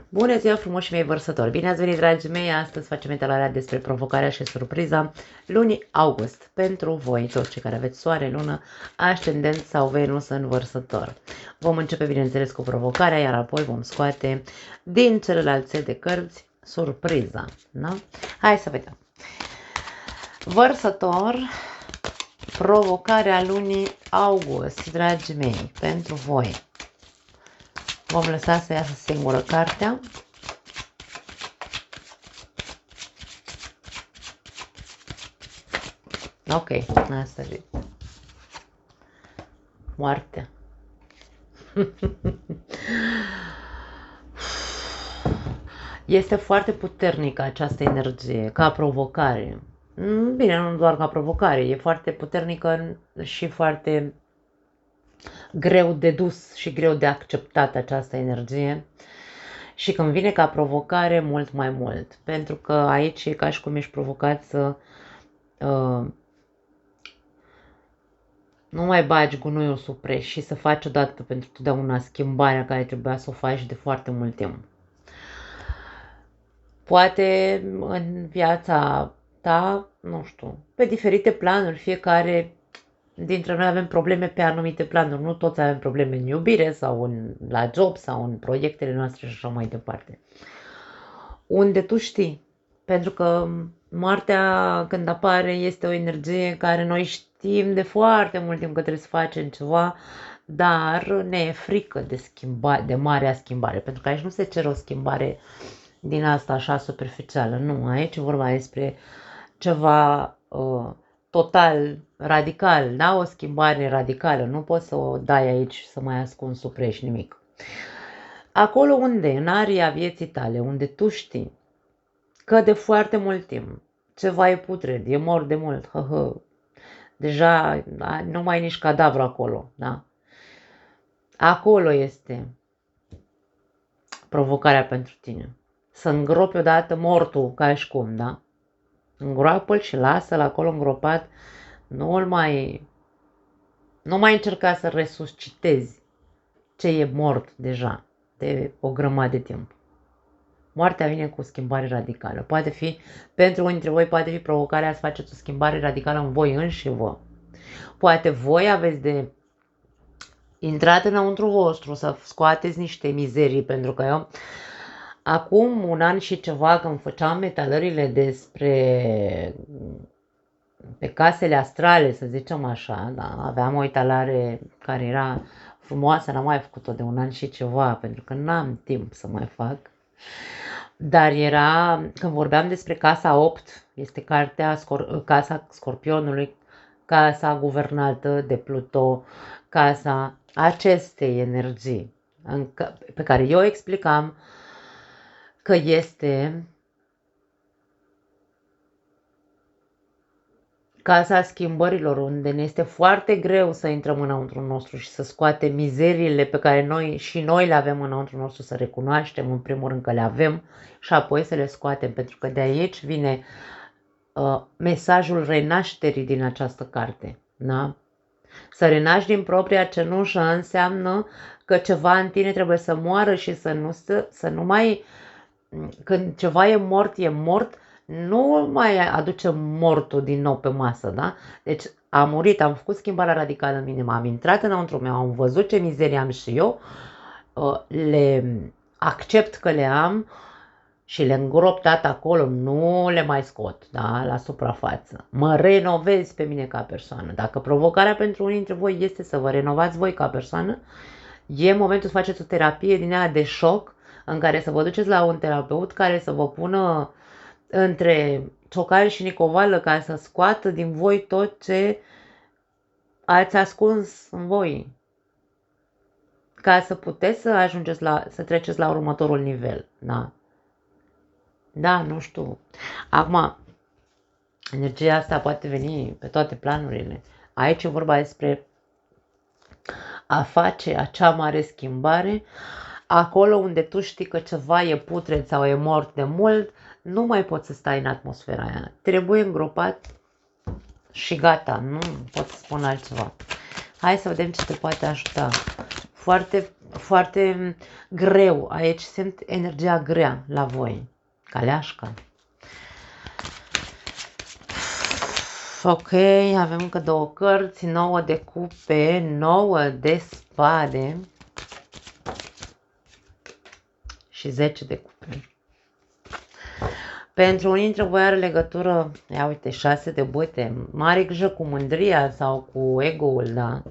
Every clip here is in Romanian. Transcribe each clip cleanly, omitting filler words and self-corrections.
Bună ziua, frumoși mei vărsători! Bine ați venit, dragii mei! Astăzi facem etalarea despre provocarea și surpriza lunii august pentru voi, toți cei care aveți soare, lună, ascendent sau Venus în vărsător. Vom începe, bineînțeles, cu provocarea, iar apoi vom scoate din celelalte de cărți surpriza. Da? Hai să vedem! Vărsător, provocarea lunii august, dragii mei, pentru voi. Vom lăsa să iasă singură cartea. Ok, asta e. Moartea. Este foarte puternică această energie, ca provocare. Bine, nu doar ca provocare, e foarte puternică și foarte greu de dus și greu de acceptat această energie. Și când vine ca provocare, mult mai mult. Pentru că aici e ca și cum ești provocat să nu mai bagi gunoiul sub preș și să faci odată pentru totdeauna schimbarea care trebuia să o faci de foarte mult timp. Poate în viața ta, nu știu, pe diferite planuri, fiecare dintre noi avem probleme pe anumite planuri, nu toți avem probleme în iubire sau la job sau în proiectele noastre și așa mai departe. Unde tu știi, pentru că moartea când apare este o energie care noi știm de foarte mult timp că trebuie să facem ceva, dar ne e frică de de marea schimbare, pentru că aici nu se cere o schimbare din asta așa superficială, nu, aici e vorba despre ceva total radical, da? O schimbare radicală, nu poți să o dai aici să mai ascunzi sub preș nimic. Acolo unde, în aria vieții tale, unde tu știi că de foarte mult timp ceva e putred, e mort de mult, deja nu mai e nici cadavru acolo, da? Acolo este provocarea pentru tine. Să îngropi odată mortul, ca și cum, da? Îngroapă-l și lasă-l acolo îngropat, nu mai încerca să resuscitezi ce e mort deja de o grămadă de timp. Moartea vine cu o schimbare radicală. Poate fi, pentru unii dintre voi, poate fi provocarea să faceți o schimbare radicală în voi înși vă. Poate voi aveți de intrat înăuntru vostru să scoateți niște mizerii, pentru că eu acum un an și ceva când făceam etalările despre pe casele astrale, să zicem așa, da, aveam o etalare care era frumoasă, n-am mai făcut-o de un an și ceva, pentru că n-am timp să mai fac. Dar era, când vorbeam despre casa 8, este casa Scorpionului, casa guvernată de Pluto, casa acestei energii, pe care eu explicam că este casa schimbărilor, unde ne este foarte greu să intrăm înăuntru nostru și să scoatem mizeriile pe care noi le avem înăuntru nostru, să recunoaștem în primul rând că le avem și apoi să le scoatem, pentru că de aici vine mesajul renașterii din această carte. Da? Să renaști din propria cenușă înseamnă că ceva în tine trebuie să moară și să nu mai... Când ceva e mort, nu mai aducem mortul din nou pe masă, da? Deci am murit, am făcut schimbarea radicală în mine, am intrat înăuntru meu, am văzut ce mizerie am și eu, le accept că le am și le îngrop dat acolo, nu le mai scot, da, la suprafață. Mă renovez pe mine ca persoană. Dacă provocarea pentru unii dintre voi este să vă renovați voi ca persoană, e momentul să faceți o terapie din aia de șoc, în care să vă duceți la un terapeut care să vă pună între ciocare și nicovală ca să scoată din voi tot ce ați ascuns în voi, ca să puteți să ajungeți să treceți la următorul nivel, da? Da, nu știu. Acum, energia asta poate veni pe toate planurile. Aici e vorba despre a face acea mare schimbare. Acolo unde tu știi că ceva e putred sau e mort de mult, nu mai poți să stai în atmosfera aia. Trebuie îngropat și gata, nu pot să spun altceva. Hai să vedem ce te poate ajuta. Foarte foarte greu. Aici simt energia grea la voi. Caleașca. Ok, avem încă 2 cărți, 9 de cupe, 9 de spade și 10 de cupe. Pentru unii dintre voi are legătură, ia uite, 6 de bâte, mare grijă cu mândria sau cu ego-ul, da?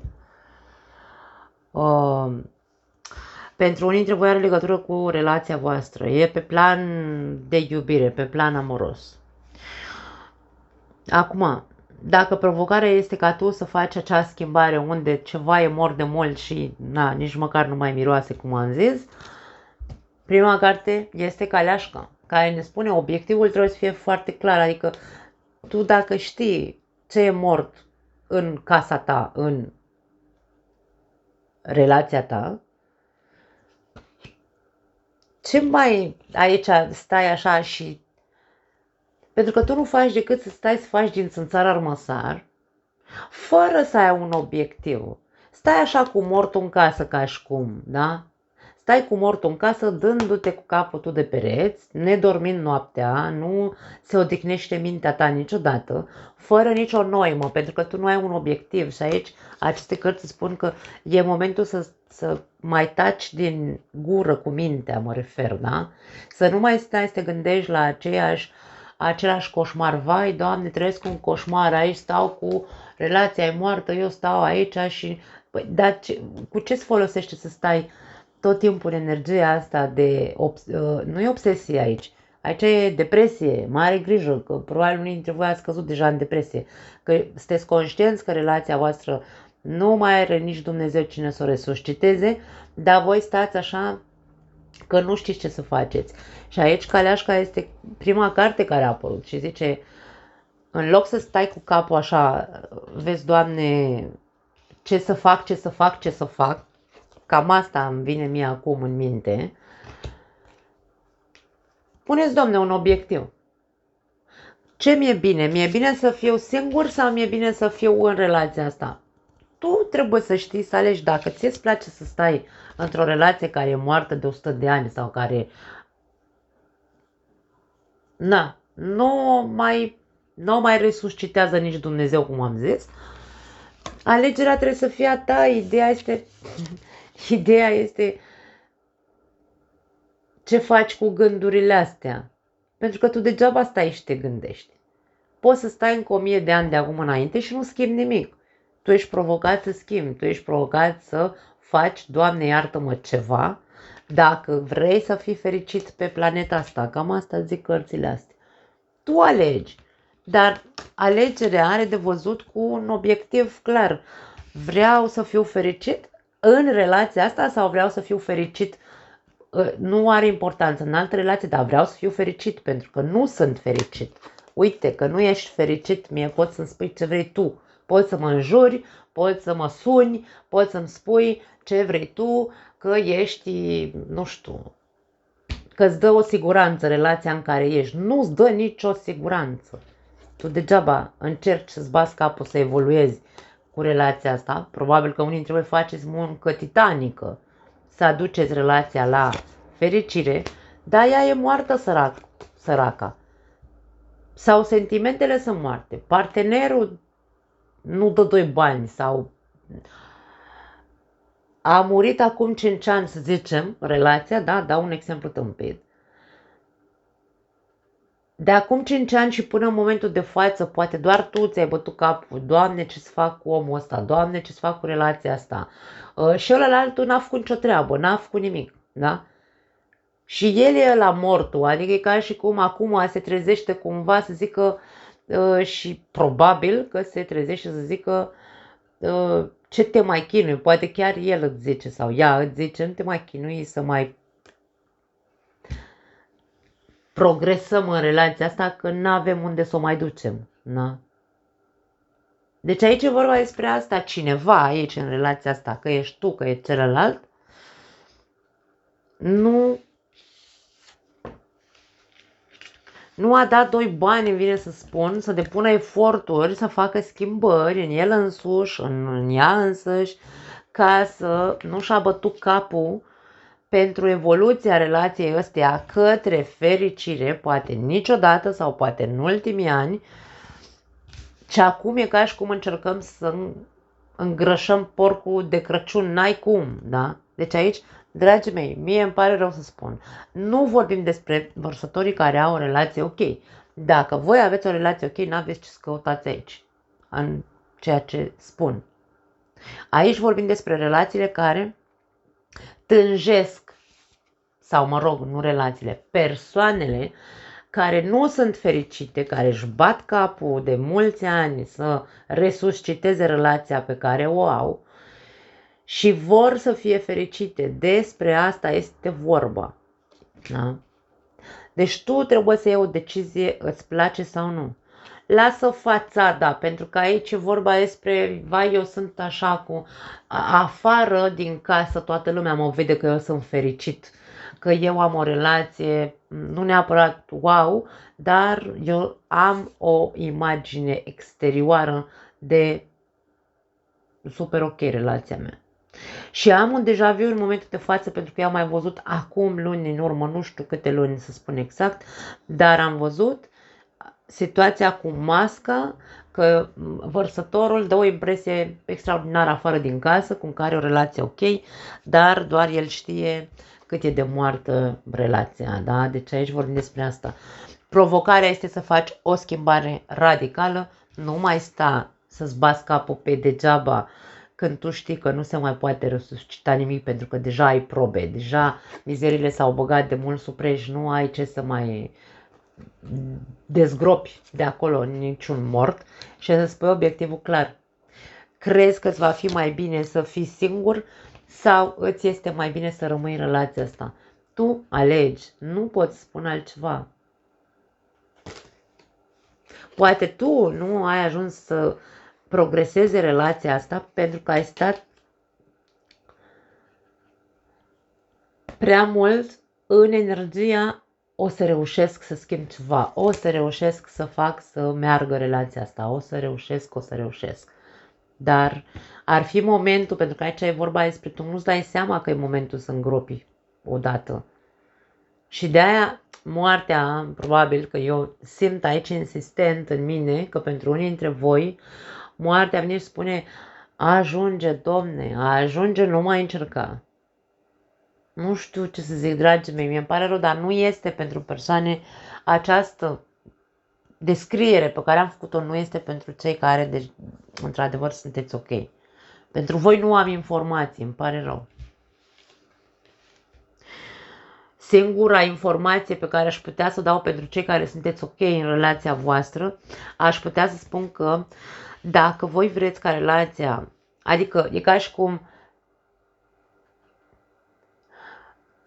Pentru unii dintre voi are legătură cu relația voastră, e pe plan de iubire, pe plan amoros. Acum, dacă provocarea este ca tu să faci acea schimbare unde ceva e mort de mult și nici măcar nu mai miroase, cum am zis, prima carte este Caleașca, care ne spune obiectivul trebuie să fie foarte clar, adică tu dacă știi ce e mort în casa ta, în relația ta, ce mai aici stai așa și... Pentru că tu nu faci decât să stai să faci din țânțar armăsar, fără să ai un obiectiv. Stai așa cu mortul în casă ca și cum, da? Stai cu mortul în casă, dându-te cu capătul de pereți, nedormind noaptea, nu se odihnește mintea ta niciodată, fără nicio noimă, pentru că tu nu ai un obiectiv. Și aici aceste cărți spun că e momentul să mai taci din gură cu mintea, mă refer, da? Să nu mai stai să te gândești la același coșmar. Vai, Doamne, trăiesc un coșmar, aici stau cu relația e moartă, eu stau aici și... Păi, dar cu ce-ți folosește să stai tot timpul în energia asta de... nu e obsesie aici. Aici e depresie, mare grijă, că probabil unii dintre voi ați căzut deja în depresie. Că sunteți conștienți că relația voastră nu mai are nici Dumnezeu cine să o resusciteze, dar voi stați așa că nu știți ce să faceți. Și aici Caleașca este prima carte care a apărut și zice, în loc să stai cu capul așa, vezi, Doamne, ce să fac, ce să fac, ce să fac, cam asta îmi vine mie acum în minte, puneți, Doamne, un obiectiv. Ce mi-e bine? Mi-e bine să fiu singur sau mi-e bine să fiu în relația asta? Tu trebuie să știi, să alegi dacă ți-e place să stai într-o relație care e moartă de 100 de ani sau care nu mai resuscitează nici Dumnezeu, cum am zis. Alegerea trebuie să fie a ta, ideea este ce faci cu gândurile astea. Pentru că tu degeaba stai și te gândești. Poți să stai încă 1000 de ani de acum înainte și nu schimbi nimic. Tu ești provocat să schimbi, tu ești provocat să faci, Doamne iartă-mă, ceva, dacă vrei să fii fericit pe planeta asta. Cam asta zic cărțile astea. Tu alegi, dar alegerea are de văzut cu un obiectiv clar. Vreau să fiu fericit în relația asta sau vreau să fiu fericit? Nu are importanță în altă relație, dar vreau să fiu fericit pentru că nu sunt fericit. Uite că nu ești fericit, mie poți să-mi spui ce vrei tu. Poți să mă înjuri, poți să mă suni, poți să-mi spui ce vrei tu, că ești, nu știu, că îți dă o siguranță relația în care ești. Nu îți dă nicio siguranță. Tu degeaba încerci să-ți bați capul să evoluezi cu relația asta. Probabil că unii dintre voi faceți muncă titanică să aduceți relația la fericire, dar ea e moartă, săraca. Sau sentimentele sunt moarte. Partenerul nu dă 2 bani sau a murit acum 5 ani, să zicem, relația, da, dau un exemplu tâmpit. De acum 5 ani și până în momentul de față, poate doar tu ți-ai bătut capul, Doamne, ce să fac cu omul ăsta, Doamne, ce să fac cu relația asta. Și ălălaltul n-a făcut nicio treabă, n-a făcut nimic, da? Și el e la mortul, adică e ca și cum acum se trezește cumva să zică, și probabil că se trezește să zică, ce te mai chinui, poate chiar el îți zice sau ea îți zice, nu te mai chinui să mai progresăm în relația asta, că nu avem unde să o mai ducem. Na? Deci aici e vorba despre asta, cineva aici în relația asta, că ești tu, că e celălalt, nu a dat 2 bani, îmi vine să spun, să depună eforturi, să facă schimbări în el însuși, în ea însăși, ca să nu și-a bătut capul pentru evoluția relației ăsteia către fericire, poate niciodată sau poate în ultimii ani. Și acum e ca și cum încercăm să îngrășăm porcul de Crăciun, n-ai cum, da? Deci aici, dragii mei, mie îmi pare rău să spun, nu vorbim despre vărsătorii care au o relație ok. Dacă voi aveți o relație ok, n-aveți ce să căutați aici, în ceea ce spun. Aici vorbim despre relațiile care tânjesc, sau mă rog, nu relațiile, persoanele care nu sunt fericite, care își bat capul de mulți ani să resusciteze relația pe care o au și vor să fie fericite. Despre asta este vorba. Da? Deci tu trebuie să iei o decizie, îți place sau nu. Lasă fațada, pentru că aici e vorba despre, vai, eu sunt așa cu afară din casă, toată lumea mă vede că eu sunt fericit, că eu am o relație, nu neapărat wow, dar eu am o imagine exterioară de super ok relația mea. Și am un deja vu în momentul de față, pentru că eu am mai văzut acum luni în urmă, nu știu câte luni să spun exact, dar am văzut situația cu masca, că vărsătorul dă o impresie extraordinară afară din casă, cu care o relație ok, dar doar el știe cât e de moartă relația, da? Deci aici vorbim despre asta. Provocarea este să faci o schimbare radicală, nu mai sta să-ți bați capul pe degeaba când tu știi că nu se mai poate resuscita nimic, pentru că deja ai probe, deja mizerile s-au băgat de mult sub preș, nu ai ce să mai dezgropi de acolo niciun mort și să spui obiectivul clar. Crezi că îți va fi mai bine să fii singur sau îți este mai bine să rămâi în relația asta? Tu alegi, nu poți spune altceva. Poate tu nu ai ajuns să progreseze relația asta pentru că ai stat prea mult în energia o să reușesc să schimb ceva, o să reușesc să fac să meargă relația asta, o să reușesc. Dar ar fi momentul, pentru că aici e vorba despre tu nu-ți dai seama că e momentul să îngropi odată. Și de aia moartea, probabil că eu simt aici insistent în mine, că pentru unii dintre voi, moartea vine și spune, ajunge, domne, ajunge, nu mai încerca. Nu știu ce să zic, dragii mei, mi-e pare rău, dar nu este pentru persoane această descriere pe care am făcut-o, nu este pentru cei care, deci, într-adevăr, sunteți ok. Pentru voi nu am informații, îmi pare rău. Singura informație pe care aș putea să o dau pentru cei care sunteți ok în relația voastră, aș putea să spun că dacă voi vreți ca relația, adică e ca și cum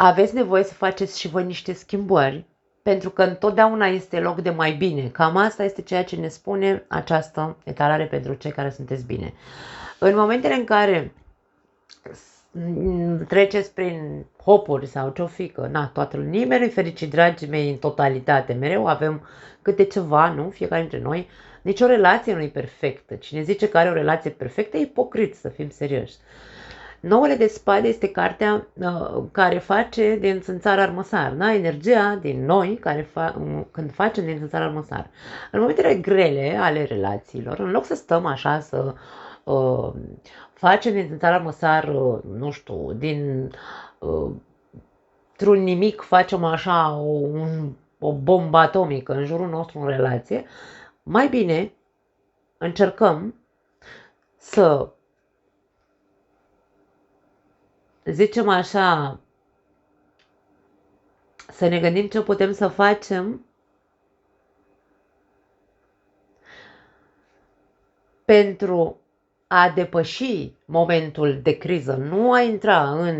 aveți nevoie să faceți și voi niște schimbări, pentru că întotdeauna este loc de mai bine. Cam asta este ceea ce ne spune această etalare pentru cei care sunteți bine. În momentele în care treceți prin hopuri sau ce-o fi, că nimeni nu-i fericit, dragii mei, în totalitate. Mereu avem câte ceva, nu? Fiecare dintre noi. Nici o relație nu e perfectă. Cine zice că are o relație perfectă e ipocrit, să fim serioși. Nouăle de spade este cartea care face din țânțar armăsar, da? Energia din noi când facem din țânțar armăsar. În momentele grele ale relațiilor, în loc să stăm așa să facem din țânțar armăsar, nu știu, într-un nimic facem așa o bombă atomică în jurul nostru în relație, mai bine încercăm să zicem așa, să ne gândim ce putem să facem pentru a depăși momentul de criză, nu a intra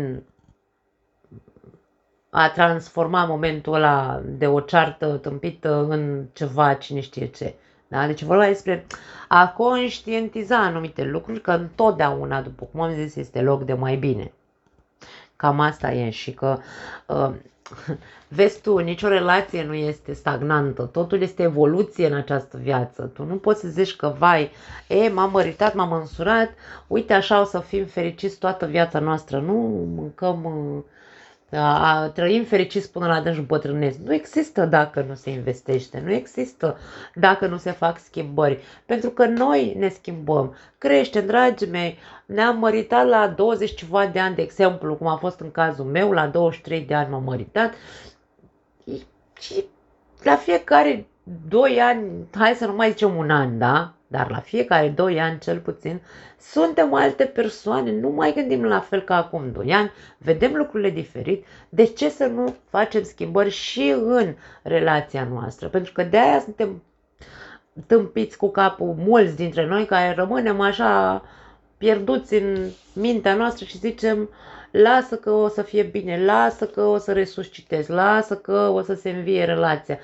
a transforma momentul ăla de o ceartă tâmpită în ceva cine știe ce. Da? Deci vorba despre a conștientiza anumite lucruri, că întotdeauna, după cum am zis, este loc de mai bine. cam asta e și că vezi tu, nicio relație nu este stagnantă, totul este evoluție în această viață. Tu nu poți să zici că, vai, m-am măritat, m-am însurat, uite așa o să fim fericiți toată viața noastră. Nu mâncăm, trăim fericiți până la adânci bătrânesc. Nu există dacă nu se investește, nu există dacă nu se fac schimbări, pentru că noi ne schimbăm. Creștem, dragii mei, ne-am măritat la 20 ceva de ani, de exemplu, cum a fost în cazul meu, la 23 de ani m-am măritat și la fiecare 2 ani, hai să nu mai zicem un an, da? Dar la fiecare 2 ani cel puțin suntem alte persoane, nu mai gândim la fel ca acum 2 ani, vedem lucrurile diferit. De ce să nu facem schimbări și în relația noastră? Pentru că de-aia suntem tâmpiți cu capul mulți dintre noi care rămânem așa pierduți în mintea noastră și zicem lasă că o să fie bine, lasă că o să resuscitez, lasă că o să se învie relația.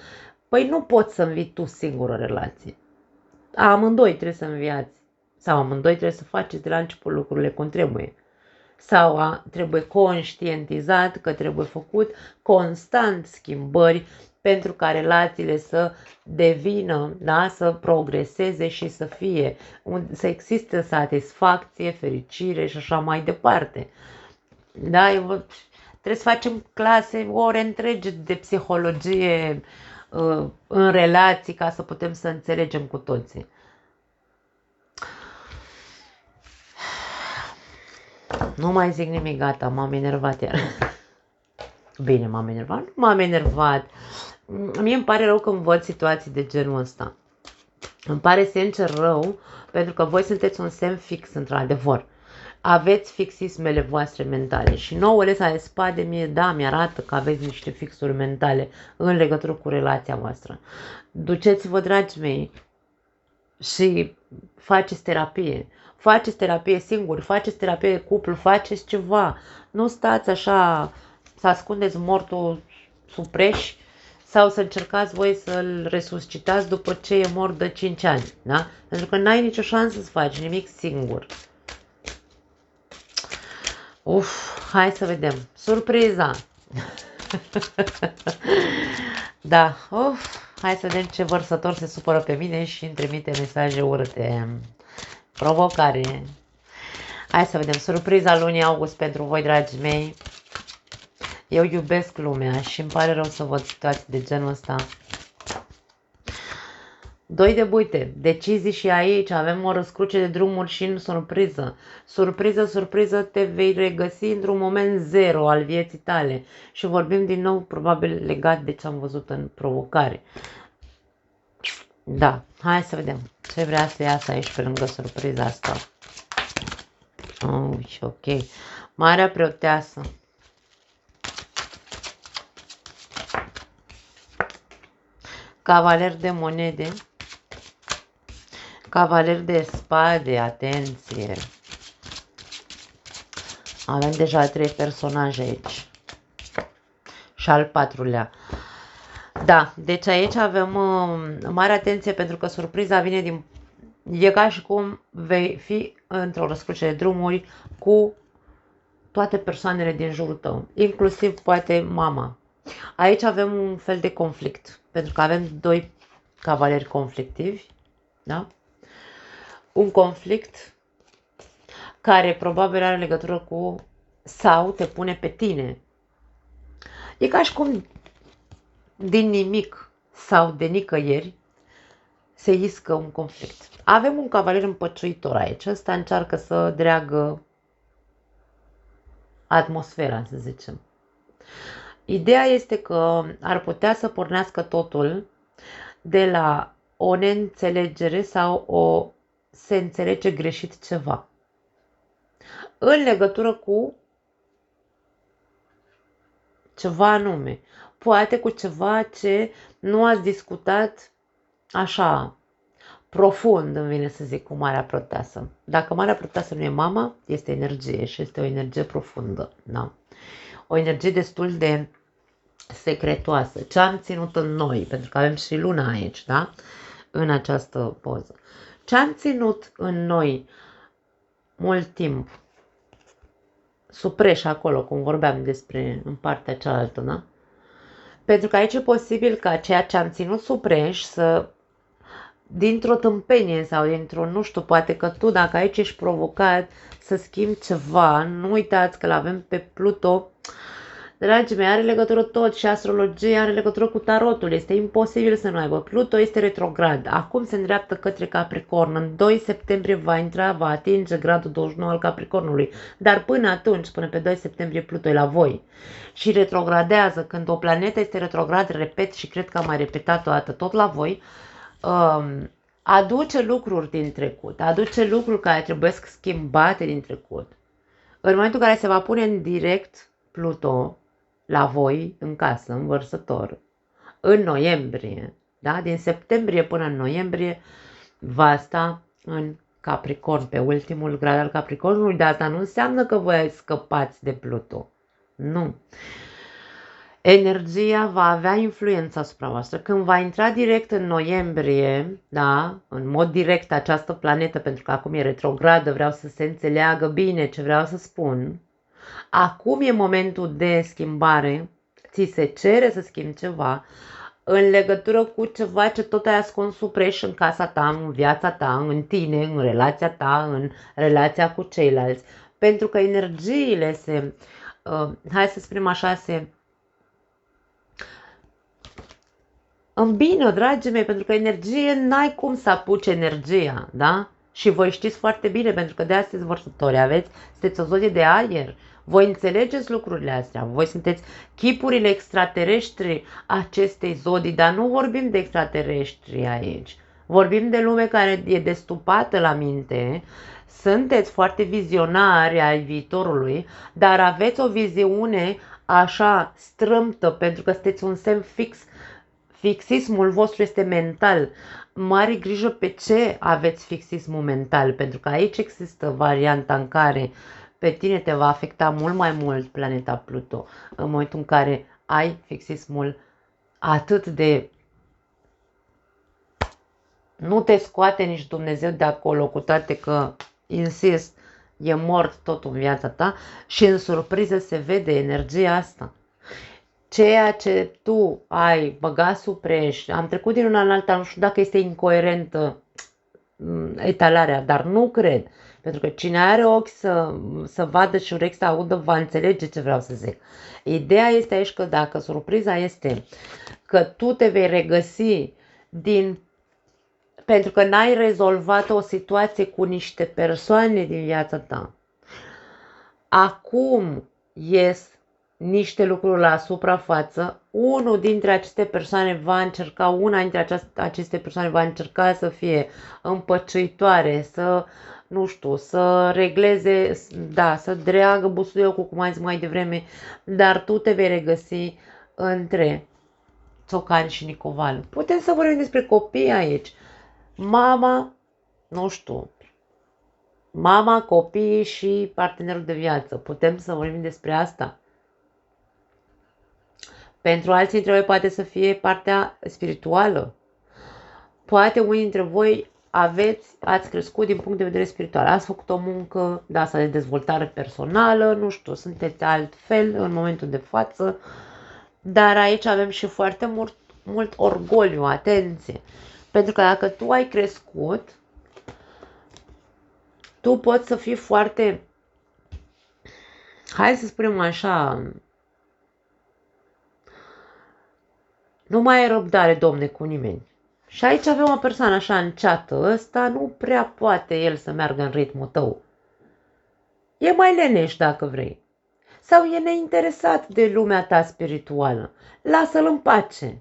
Păi nu poți să învii tu singur o relație. Amândoi trebuie să înviați. Sau amândoi trebuie să faceți de la început lucrurile cum trebuie. Sau trebuie conștientizat că trebuie făcut constant schimbări pentru ca relațiile să devină, da, să progreseze și să fie, să existe satisfacție, fericire și așa mai departe. Da, trebuie să facem clase, ore întregi de psihologie în relații ca să putem să înțelegem cu toții. Nu mai zic nimic, gata, m-am enervat iar. Bine, m-am enervat? Nu m-am enervat. Mie îmi pare rău când văd situații de genul ăsta. Îmi pare sincer rău pentru că voi sunteți un semn fix, într-adevăr. Aveți fixismele voastre mentale și nouăle de spade mie, da, mi-arată că aveți niște fixuri mentale în legătură cu relația voastră. Duceți-vă, dragii mei, și faceți terapie. Faceți terapie singuri, faceți terapie de cuplu, faceți ceva. Nu stați așa să ascundeți mortul sub preș sau să încercați voi să-l resuscitați după ce e mort de 5 ani. Da? Pentru că n-ai nicio șansă să faci nimic singur. Hai să vedem. Surpriza! Da, hai să vedem ce vărsător se supără pe mine și îmi trimite mesaje urâte. Provocare. Hai să vedem. Surpriza lunii august pentru voi, dragii mei. Eu iubesc lumea și îmi pare rău să văd situații de genul ăsta. 2 de buite, decizii și aici avem o răscruce de drumuri și în surpriză. Surpriză, surpriză, te vei regăsi într-un moment zero al vieții tale. Și vorbim din nou probabil legat de ce am văzut în provocare. Da, hai să vedem ce vrea să iasă aici pe lângă surpriza asta. Ok. Marea Preoteasă. Cavaler de monede. Cavaler de spade, atenție. Avem deja 3 personaje aici. Și al 4-lea. Da, deci aici avem mare atenție pentru că surpriza vine din... E ca și cum vei fi într-o răscruce de drumuri cu toate persoanele din jurul tău, inclusiv poate mama. Aici avem un fel de conflict, pentru că avem 2 cavaleri conflictivi, da? Un conflict care probabil are legătură cu sau te pune pe tine. E ca și cum din nimic sau de nicăieri se iscă un conflict. Avem un cavaler împăciuitor aici. Ăsta încearcă să dreagă atmosfera, să zicem. Ideea este că ar putea să pornească totul de la o neînțelegere sau se înțelege greșit ceva. În legătură cu ceva anume. Poate cu ceva ce nu ați discutat așa profund, îmi vine să zic, cu Marea Preoteasă. Dacă Marea Preoteasă nu e mama, este energie și este o energie profundă. Da? O energie destul de secretoasă. Ce am ținut în noi, pentru că avem și luna aici, da? În această poză. Ce am ținut în noi mult timp supreși acolo, cum vorbeam despre în partea cealaltă, da? Pentru că aici e posibil ca ceea ce am ținut supreși să, dintr-o tâmpenie sau dintr-o, nu știu, poate că tu, dacă aici ești provocat să schimbi ceva, nu uitați că l-avem pe Pluto. Dragii mei, are legătură tot și astrologia are legătură cu tarotul. Este imposibil să nu aibă. Pluto este retrograd. Acum se îndreaptă către Capricorn. În 2 septembrie va atinge gradul 29 al Capricornului. Dar până atunci, până pe 2 septembrie, Pluto e la voi. Și retrogradează. Când o planetă este retrograd, repet și cred că am mai repetat o dată tot la voi, aduce lucruri din trecut. Aduce lucruri care trebuie schimbate din trecut. În momentul în care se va pune în direct Pluto la voi, în casă, în Vărsător, în noiembrie, da? Din septembrie până în noiembrie, va sta în Capricorn, pe ultimul grad al Capricornului, dar asta nu înseamnă că voi scăpați de Pluto. Nu. Energia va avea influență asupra voastră. Când va intra direct în noiembrie, da, în mod direct această planetă, pentru că acum e retrogradă, vreau să se înțeleagă bine ce vreau să spun. Acum e momentul de schimbare, ți se cere să schimbi ceva în legătură cu ceva ce tot ai ascuns supreș în casa ta, în viața ta, în tine, în relația ta, în relația cu ceilalți. Pentru că energiile se, hai să spunem așa, se îmbină, dragii mei, pentru că energie n-ai cum să apuci energia, da? Și voi știți foarte bine, pentru că de astăzi Vărsători sunteți o zodie de aer. Voi înțelegeți lucrurile astea, voi sunteți chipurile extraterestri acestei zodii, dar nu vorbim de extraterestri aici. Vorbim de lume care e destupată la minte, sunteți foarte vizionari ai viitorului, dar aveți o viziune așa strâmtă, pentru că sunteți un semn fix. Fixismul vostru este mental. Mare grijă pe ce aveți fixismul mental, pentru că aici există varianta în care pe tine te va afecta mult mai mult planeta Pluto, în momentul în care ai fixismul atât de... Nu te scoate nici Dumnezeu de acolo, cu toate că, insist, e mort tot în viața ta și în surpriză se vede energia asta. Ceea ce tu ai băgat supreș, am trecut din una în alta, nu știu dacă este incoerentă etalarea, dar nu cred. Pentru că cine are ochi să vadă și urechi să audă, va înțelege ce vreau să zic. Ideea este aici că dacă surpriza este că tu te vei regăsi pentru că n-ai rezolvat o situație cu niște persoane din viața ta, acum ies niște lucruri la suprafață, una dintre aceste persoane va încerca să fie împăciuitoare, să, nu știu, să regleze, da, să dreagă busuioul, cum am zis mai devreme, dar tu te vei regăsi între Țocan și Nicoval. Putem să vorbim despre copii aici. Mama, nu știu, mama, copiii și partenerul de viață. Putem să vorbim despre asta. Pentru alții dintre voi poate să fie partea spirituală. Poate unii dintre voi ați crescut din punct de vedere spiritual. Ați făcut o muncă de asta de dezvoltare personală, nu știu, sunteți altfel în momentul de față. Dar aici avem și foarte mult orgoliu, atenție. Pentru că dacă tu ai crescut, tu poți să fii foarte, hai să spunem așa, nu mai ai răbdare, domne, cu nimeni. Și aici avem o persoană așa înceată, ăsta nu prea poate el să meargă în ritmul tău. E mai leneș dacă vrei. Sau e neinteresat de lumea ta spirituală. Lasă-l în pace.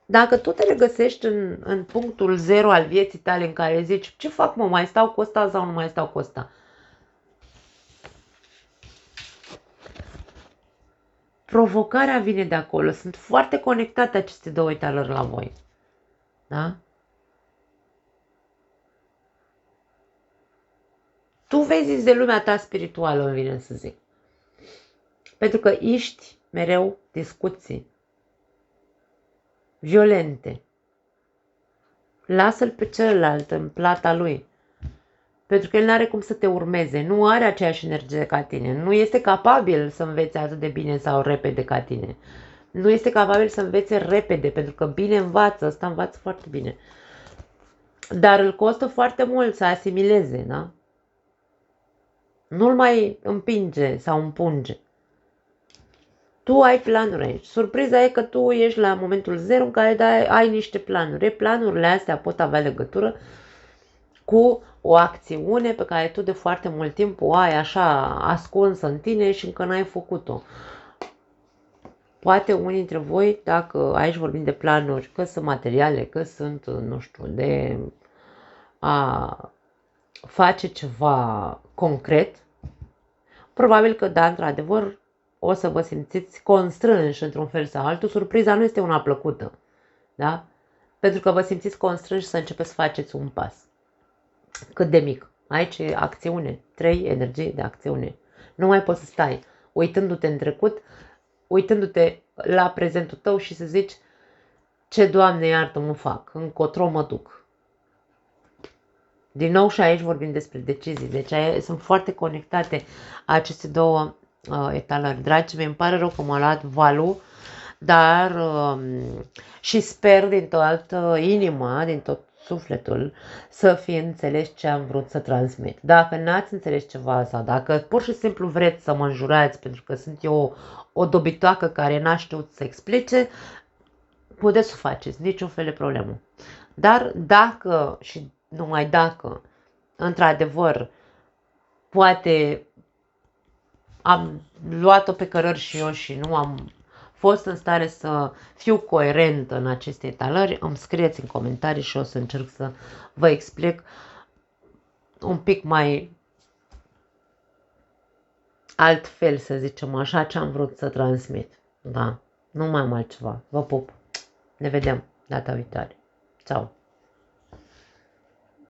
Dacă tu te regăsești în punctul zero al vieții tale în care zici, ce fac mă, mai stau cu ăsta sau nu mai stau cu ăsta? Provocarea vine de acolo. Sunt foarte conectate aceste două etalări la voi. Da? Tu vezi de lumea ta spirituală, îmi vine să zic. Pentru că ești mereu discuții violente. Lasă-l pe celălalt în plata lui. Pentru că el nu are cum să te urmeze, nu are aceeași energie ca tine, nu este capabil să învețe atât de bine sau repede ca tine. Nu este capabil să învețe repede, pentru că bine învață, ăsta învață foarte bine. Dar îl costă foarte mult să asimileze, da? Nu-l mai împinge sau împunge. Tu ai planuri aici. Surpriza e că tu ești la momentul zero în care ai niște planuri. Planurile astea pot avea legătură cu o acțiune pe care tu de foarte mult timp o ai așa ascunsă în tine și încă n-ai făcut-o. Poate unii dintre voi, dacă aici vorbim de planuri, că sunt materiale, că sunt, nu știu, de a face ceva concret, probabil că, da, într-adevăr, o să vă simțiți constrânși într-un fel sau altul. Surpriza nu este una plăcută, da? Pentru că vă simțiți constrânși să începeți să faceți un pas. Cât de mic. Aici e acțiune. 3 energii de acțiune. Nu mai poți să stai uitându-te în trecut, uitându-te la prezentul tău și să zici ce, Doamne iartă-mă fac, încotro mă duc. Din nou și aici vorbim despre decizii. Deci sunt foarte conectate aceste două etalări. Dragii mei, îmi pare rău că m-a luat valul, dar și sper din toată inima, din tot sufletul, să fi înțeles ce am vrut să transmit. Dacă n-ați înțeles ceva sau dacă pur și simplu vreți să mă înjurați pentru că sunt eu o dobitoacă care n-a știut să explice, puteți să faceți, niciun fel de problemă. Dar dacă și numai dacă, într-adevăr, poate am luat-o pe cărări și eu și nu am fost în stare să fiu coerentă în aceste etalări, îmi scrieți în comentarii și o să încerc să vă explic un pic mai altfel, să zicem așa, ce am vrut să transmit. Da, nu mai am altceva. Vă pup. Ne vedem data viitoare. Ciao.